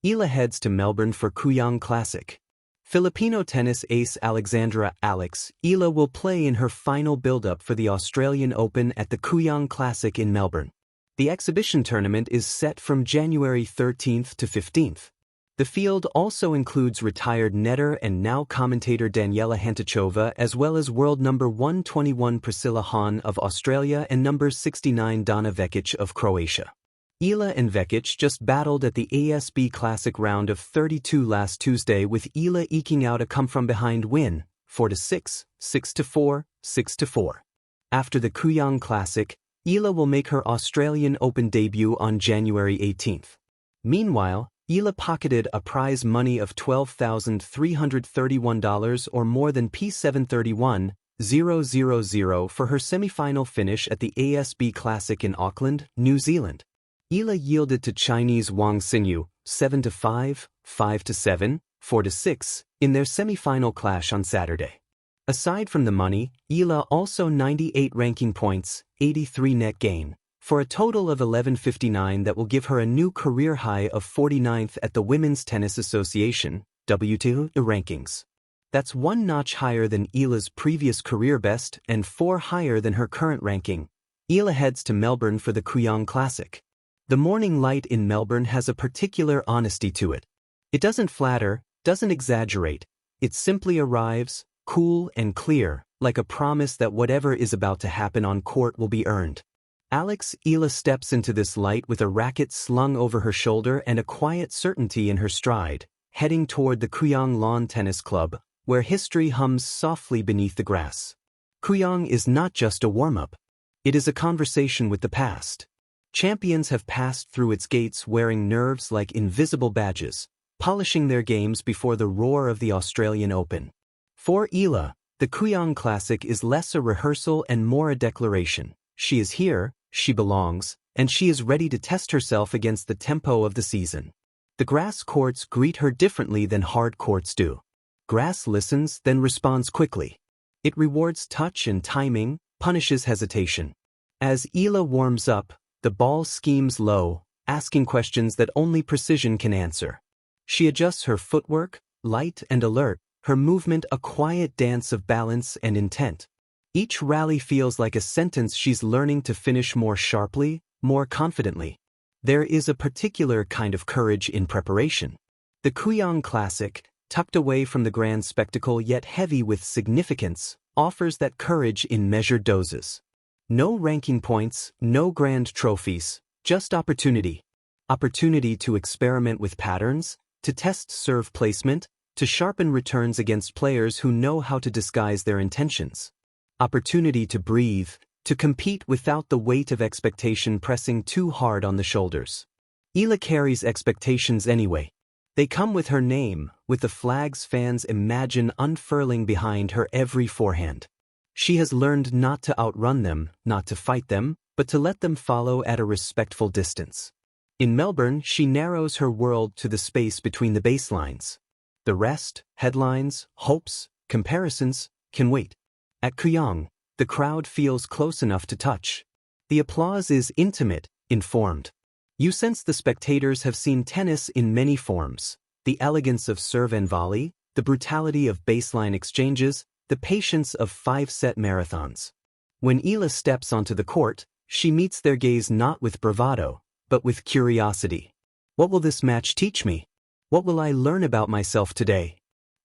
Eala heads to Melbourne for Kuang Classic. Filipino tennis ace Alexandra Alex Eala will play in her final build-up for the Australian Open at the Kuang Classic in Melbourne. The exhibition tournament is set from January 13th to 15th. The field also includes retired netter and now commentator Daniela Hantuchova, as well as world number 121 Priscilla Hahn of Australia and number 69 Dana Vekic of Croatia. Eala and Vekic just battled at the ASB Classic round of 32 last Tuesday, with Eala eking out a come-from-behind win, 4-6, 6-4, 6-4. After the Kuang Classic, Eala will make her Australian Open debut on January 18th. Meanwhile, Eala pocketed a prize money of $12,331 or more than P731,000 for her semi-final finish at the ASB Classic in Auckland, New Zealand. Eala yielded to Chinese Wang Xinyu 7-5, 5-7, 4-6 in their semi-final clash on Saturday. Aside from the money, Eala also 98 ranking points, 83 net gain, for a total of 1159 that will give her a new career high of 49th at the Women's Tennis Association WTA rankings. That's one notch higher than Eala's previous career best and 4 higher than her current ranking. Eala heads to Melbourne for the Kuang Classic. The morning light in Melbourne has a particular honesty to it. It doesn't flatter, doesn't exaggerate. It simply arrives, cool and clear, like a promise that whatever is about to happen on court will be earned. Eala steps into this light with a racket slung over her shoulder and a quiet certainty in her stride, heading toward the Kooyong Lawn Tennis Club, where history hums softly beneath the grass. Kooyong is not just a warm-up. It is a conversation with the past. Champions have passed through its gates wearing nerves like invisible badges, polishing their games before the roar of the Australian Open. For Eala, the Kuang Classic is less a rehearsal and more a declaration. She is here, she belongs, and she is ready to test herself against the tempo of the season. The grass courts greet her differently than hard courts do. Grass listens, then responds quickly. It rewards touch and timing, punishes hesitation. As Eala warms up, the ball schemes low, asking questions that only precision can answer. She adjusts her footwork, light and alert, her movement a quiet dance of balance and intent. Each rally feels like a sentence she's learning to finish more sharply, more confidently. There is a particular kind of courage in preparation. The Kuang Classic, tucked away from the grand spectacle yet heavy with significance, offers that courage in measured doses. No ranking points, no grand trophies, just opportunity. Opportunity to experiment with patterns, to test serve placement, to sharpen returns against players who know how to disguise their intentions. Opportunity to breathe, to compete without the weight of expectation pressing too hard on the shoulders. Eala carries expectations anyway. They come with her name, with the flags fans imagine unfurling behind her every forehand. She has learned not to outrun them, not to fight them, but to let them follow at a respectful distance. In Melbourne, she narrows her world to the space between the baselines. The rest, headlines, hopes, comparisons, can wait. At Kooyong, the crowd feels close enough to touch. The applause is intimate, informed. You sense the spectators have seen tennis in many forms: the elegance of serve and volley, the brutality of baseline exchanges, the patience of 5-set marathons. When Eala steps onto the court, she meets their gaze not with bravado, but with curiosity. What will this match teach me? What will I learn about myself today?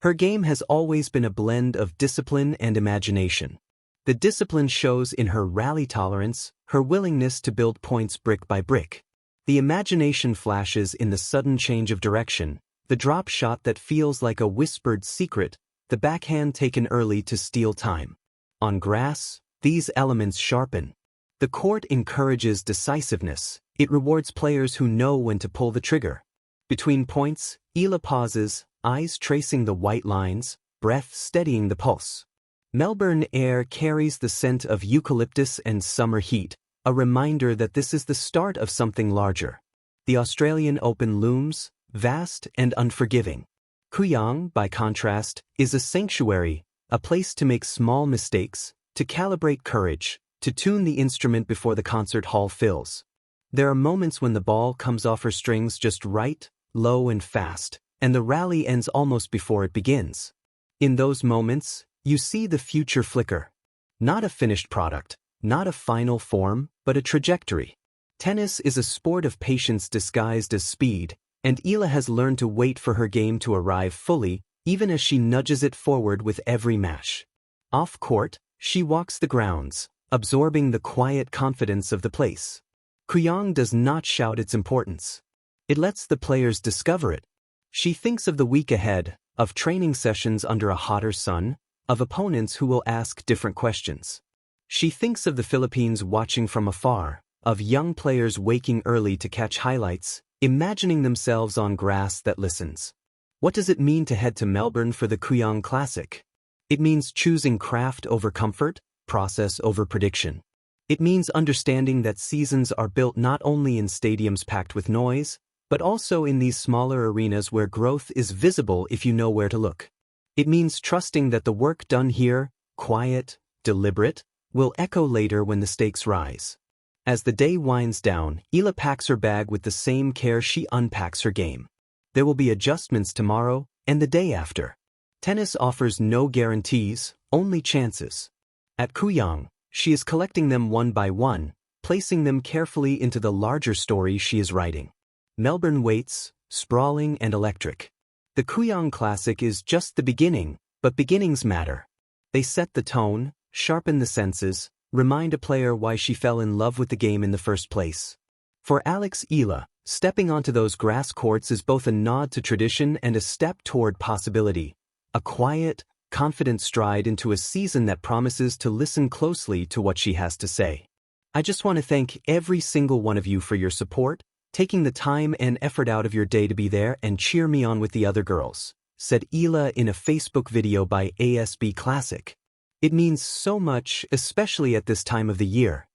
Her game has always been a blend of discipline and imagination. The discipline shows in her rally tolerance, her willingness to build points brick by brick. The imagination flashes in the sudden change of direction, the drop shot that feels like a whispered secret, the backhand taken early to steal time. On grass, these elements sharpen. The court encourages decisiveness. It rewards players who know when to pull the trigger. Between points, Eala pauses, eyes tracing the white lines, breath steadying the pulse. Melbourne air carries the scent of eucalyptus and summer heat, a reminder that this is the start of something larger. The Australian Open looms, vast and unforgiving. Kooyong, by contrast, is a sanctuary, a place to make small mistakes, to calibrate courage, to tune the instrument before the concert hall fills. There are moments when the ball comes off her strings just right, low and fast, and the rally ends almost before it begins. In those moments, you see the future flicker. Not a finished product, not a final form, but a trajectory. Tennis is a sport of patience disguised as speed, and Eala has learned to wait for her game to arrive fully, even as she nudges it forward with every mash. Off court, she walks the grounds, absorbing the quiet confidence of the place. Kooyong does not shout its importance. It lets the players discover it. She thinks of the week ahead, of training sessions under a hotter sun, of opponents who will ask different questions. She thinks of the Philippines watching from afar, of young players waking early to catch highlights, imagining themselves on grass that listens. What does it mean to head to Melbourne for the Kuang Classic? It means choosing craft over comfort, process over prediction. It means understanding that seasons are built not only in stadiums packed with noise, but also in these smaller arenas where growth is visible if you know where to look. It means trusting that the work done here, quiet, deliberate, will echo later when the stakes rise. As the day winds down, Eala packs her bag with the same care she unpacks her game. There will be adjustments tomorrow and the day after. Tennis offers no guarantees, only chances. At Kooyong, she is collecting them one by one, placing them carefully into the larger story she is writing. Melbourne waits, sprawling and electric. The Kuang Classic is just the beginning, but beginnings matter. They set the tone, sharpen the senses, remind a player why she fell in love with the game in the first place. For Eala, stepping onto those grass courts is both a nod to tradition and a step toward possibility. A quiet, confident stride into a season that promises to listen closely to what she has to say. I just want to thank every single one of you for your support, taking the time and effort out of your day to be there and cheer me on with the other girls, said Eala in a Facebook video by ASB Classic. It means so much, especially at this time of the year.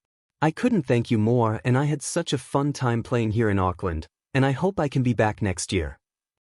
I couldn't thank you more, and I had such a fun time playing here in Auckland, and I hope I can be back next year.